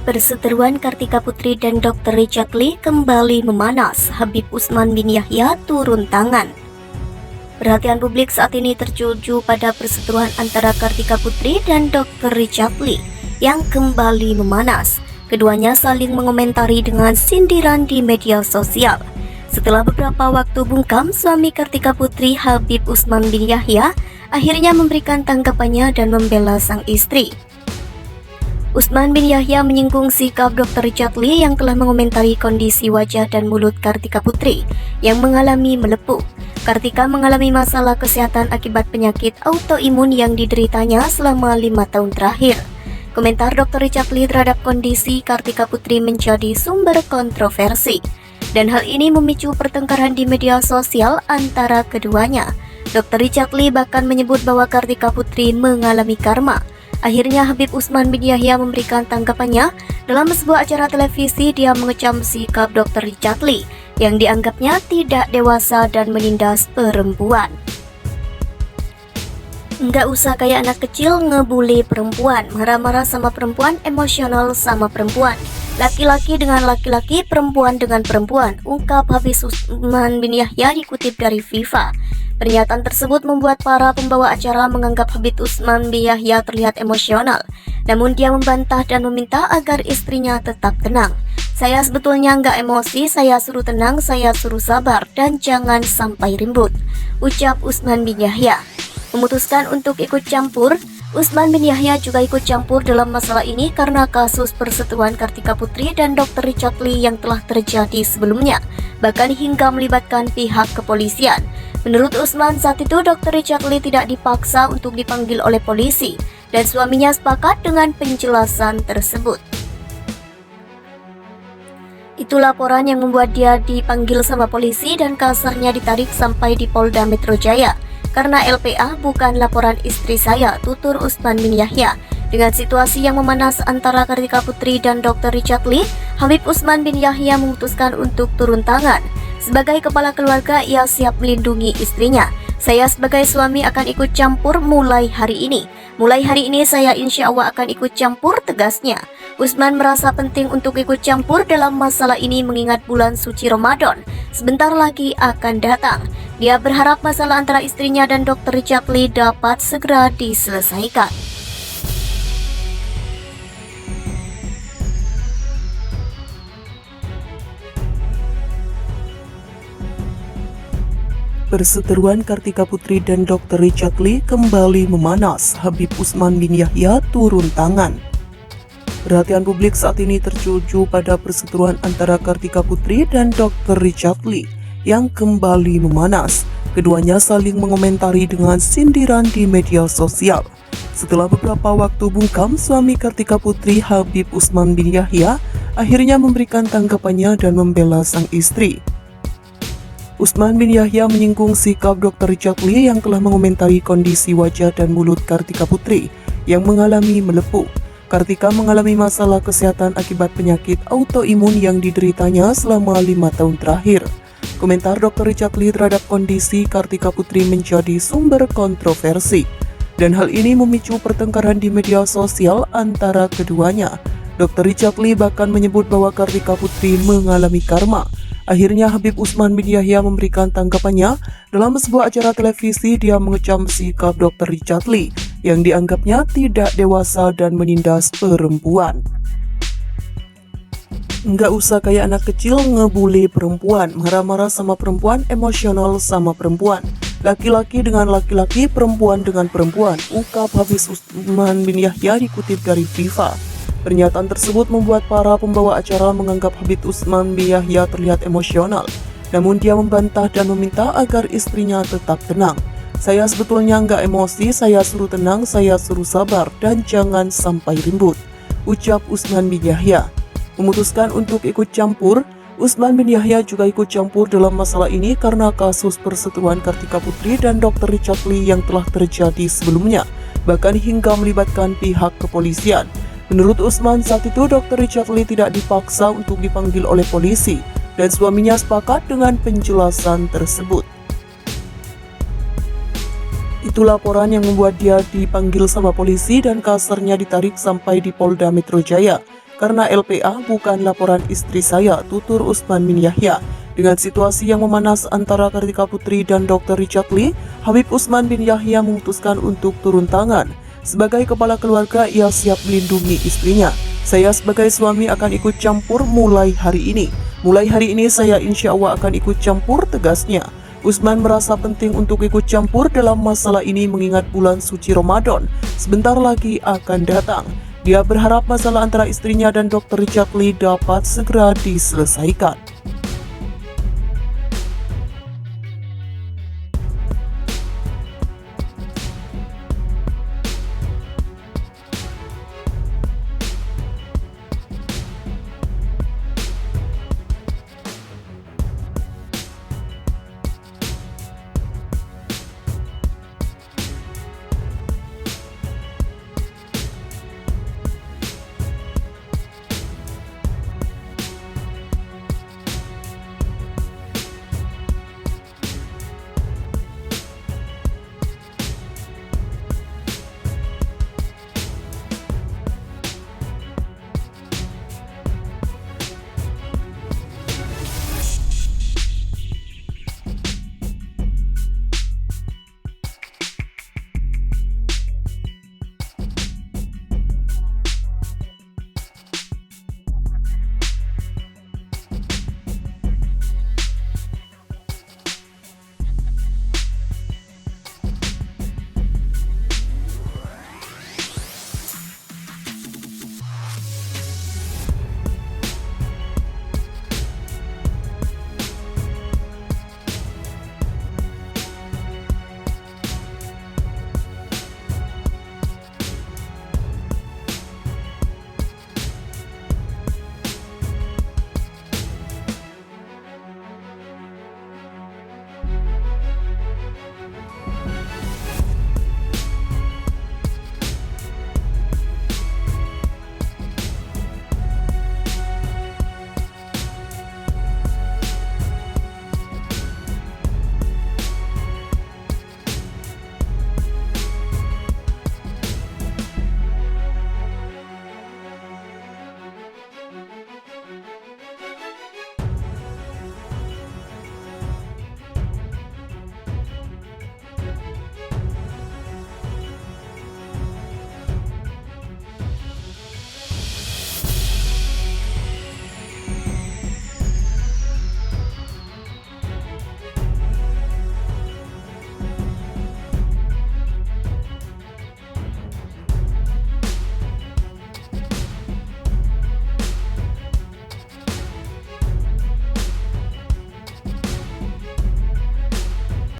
Perseteruan Kartika Putri dan Dr. Richard Lee kembali memanas. Habib Utsman bin Yahya turun tangan. Perhatian publik saat ini tertuju pada perseteruan antara Kartika Putri dan Dr. Richard Lee yang kembali memanas. Keduanya saling mengomentari dengan sindiran di media sosial. Setelah beberapa waktu bungkam, suami Kartika Putri Habib Utsman bin Yahya akhirnya memberikan tanggapannya dan membela sang istri. Utsman bin Yahya menyinggung sikap Dr. Richard Lee yang telah mengomentari kondisi wajah dan mulut Kartika Putri yang mengalami melepuh. Kartika mengalami masalah kesehatan akibat penyakit autoimun yang dideritanya selama 5 tahun terakhir. Komentar Dr. Richard Lee terhadap kondisi Kartika Putri menjadi sumber kontroversi, dan hal ini memicu pertengkaran di media sosial antara keduanya. Dr. Richard Lee bahkan menyebut bahwa Kartika Putri mengalami karma. Akhirnya Habib Utsman bin Yahya memberikan tanggapannya. Dalam sebuah acara televisi, dia mengecam sikap Dr. Richard Lee yang dianggapnya tidak dewasa dan menindas perempuan. Nggak usah kayak anak kecil ngebully perempuan, marah-marah sama perempuan, emosional sama perempuan. Laki-laki dengan laki-laki, perempuan dengan perempuan, ungkap Habib Utsman bin Yahya dikutip dari FIFA. Pernyataan tersebut membuat para pembawa acara menganggap Habib Utsman bin Yahya terlihat emosional. Namun dia membantah dan meminta agar istrinya tetap tenang. Saya sebetulnya nggak emosi, saya suruh tenang, saya suruh sabar, dan jangan sampai ribut, ucap Utsman bin Yahya. Memutuskan untuk ikut campur, Utsman bin Yahya juga ikut campur dalam masalah ini karena kasus perseteruan Kartika Putri dan Dr. Richard Lee yang telah terjadi sebelumnya, bahkan hingga melibatkan pihak kepolisian. Menurut Utsman, saat itu Dr. Richard Lee tidak dipaksa untuk dipanggil oleh polisi, dan suaminya sepakat dengan penjelasan tersebut. Itu laporan yang membuat dia dipanggil sama polisi dan kasarnya ditarik sampai di Polda Metro Jaya. Karena LPA bukan laporan istri saya, tutur Utsman bin Yahya. Dengan situasi yang memanas antara Kartika Putri dan Dr. Richard Lee, Habib Utsman bin Yahya memutuskan untuk turun tangan. Sebagai kepala keluarga, ia siap melindungi istrinya. Saya sebagai suami akan ikut campur mulai hari ini. Mulai hari ini saya insya Allah akan ikut campur, tegasnya. Utsman merasa penting untuk ikut campur dalam masalah ini mengingat bulan suci Ramadan sebentar lagi akan datang. Dia berharap masalah antara istrinya dan Dr. Richard Lee dapat segera diselesaikan. Perseteruan Kartika Putri dan Dr. Richard Lee kembali memanas. Habib Utsman bin Yahya turun tangan. Perhatian publik saat ini tertuju pada perseteruan antara Kartika Putri dan Dr. Richard Lee yang kembali memanas. Keduanya saling mengomentari dengan sindiran di media sosial. Setelah beberapa waktu bungkam, suami Kartika Putri Habib Utsman bin Yahya akhirnya memberikan tanggapannya dan membela sang istri. Utsman bin Yahya menyinggung sikap Dr. Richard Lee yang telah mengomentari kondisi wajah dan mulut Kartika Putri yang mengalami melepuh. Kartika mengalami masalah kesehatan akibat penyakit autoimun yang dideritanya selama 5 tahun terakhir. Komentar Dr. Richard Lee terhadap kondisi Kartika Putri menjadi sumber kontroversi, dan hal ini memicu pertengkaran di media sosial antara keduanya. Dr. Richard Lee bahkan menyebut bahwa Kartika Putri mengalami karma. Akhirnya Habib Utsman bin Yahya memberikan tanggapannya. Dalam sebuah acara televisi, dia mengecam sikap Dr. Richard Lee yang dianggapnya tidak dewasa dan menindas perempuan. Nggak usah kayak anak kecil ngebully perempuan, marah-marah sama perempuan, emosional sama perempuan. Laki-laki dengan laki-laki, perempuan dengan perempuan, ungkap Habib Utsman bin Yahya dikutip dari FIFA. Pernyataan tersebut membuat para pembawa acara menganggap Habib Utsman bin Yahya terlihat emosional. Namun dia membantah dan meminta agar istrinya tetap tenang. Saya sebetulnya nggak emosi, saya suruh tenang, saya suruh sabar, dan jangan sampai ribut, ucap Utsman bin Yahya. Memutuskan untuk ikut campur, Utsman bin Yahya juga ikut campur dalam masalah ini karena kasus perseteruan Kartika Putri dan Dr. Richard Lee yang telah terjadi sebelumnya, bahkan hingga melibatkan pihak kepolisian. Menurut Utsman, saat itu Dr. Richard Lee tidak dipaksa untuk dipanggil oleh polisi, dan suaminya sepakat dengan penjelasan tersebut. Itu laporan yang membuat dia dipanggil sama polisi dan kasarnya ditarik sampai di Polda Metro Jaya. karena LPA bukan laporan istri saya, tutur Usman bin Yahya. Dengan situasi yang memanas antara Kartika Putri dan Dr. Richard Lee, Habib Usman bin Yahya memutuskan untuk turun tangan. Sebagai kepala keluarga, ia siap melindungi istrinya. Saya sebagai suami akan ikut campur mulai hari ini. Mulai hari ini saya insya Allah akan ikut campur, tegasnya. Usman merasa penting untuk ikut campur dalam masalah ini mengingat bulan suci Ramadan sebentar lagi akan datang. Dia berharap masalah antara istrinya dan Dr. Richard Lee dapat segera diselesaikan.